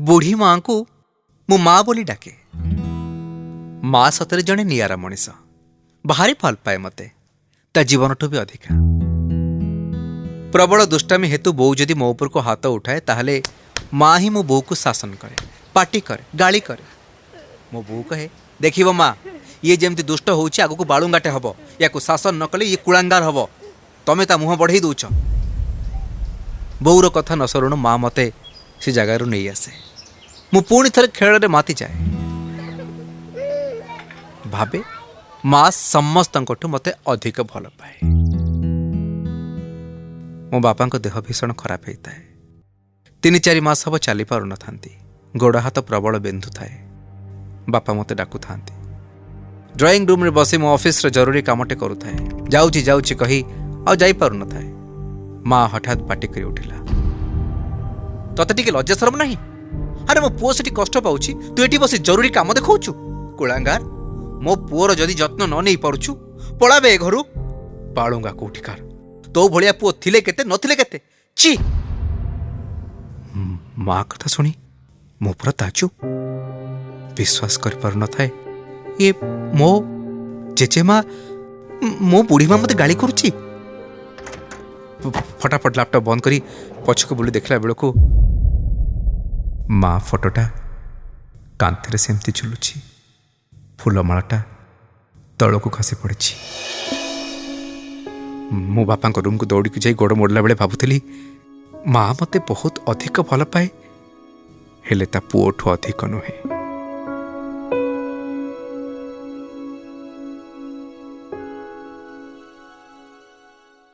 बुढ़ी माँ को मु माँ बोली डाके। माँ सतरे जड़े निआरा मनीष भारी भल पाए मते ता जीवन भी अधिका। प्रबल दुष्टामी हेतु बो जदि मो उपर को हाथ उठाए ताहले माँ ही मो बो को शासन करे, पाटी करे, गाली करे। मो बो कहे देखिबो माँ ये जेमती दुष्ट होउछि आगु को बालुंगाटे हबो, या को शासन न कले ये कुलांगार हबो, तमे ता मुह बढ़ई दउछ। बोर कथा न सरुण माँ मते से जगार नहीं आसे। मु पुणी थरे खेल माति जाए। भावे माँ समस्त मते अधिक भल पाए। मो बापा देह भीषण खराब होता है। 3-4 मास हम चली पार न था। गोड़ हाथ प्रबल बिंधु थाए। बापा मते डाकू था। ड्राइंग रूम रे बसी मो ऑफिस रे जरूरी कामटे करू थाए। जाउची जाउची कही आ जाई पार न थाए। माँ हठात पाटी करी उठिला, तते टिके लज्जा शरम नहीं? अरे मो पुओ सेठी कष्ट पाउछि, तू एठी बसी जरूरी काम देखौछु? कुलांगार, मो पुओर जदि जत्न न नहीं पारुछु पळाबे घरु। बाळुंगा कोठिकार, तो भलिया पुओ थिले केते नथिले केते। ची माँ कथा सुनी मो पूरा ताजु विश्वास कर पार न थाए। ये मो जेजे माँ मो बुढ़ी माँ मते गाली करुछि। फटाफट लैपटॉप बंद करी पछक बुली देखला बेलको माँ फोटोटा कांथरे सेमती झुलुछि। फूलमालाटा तलको खसी पड़ी। मो बापा रूम को दौड़ के जाई गोड़ मोड़ला बेले भाबुथली माँ मते बहुत अधिक भल पाए, हेले ता पुओठु अधिक नुहे।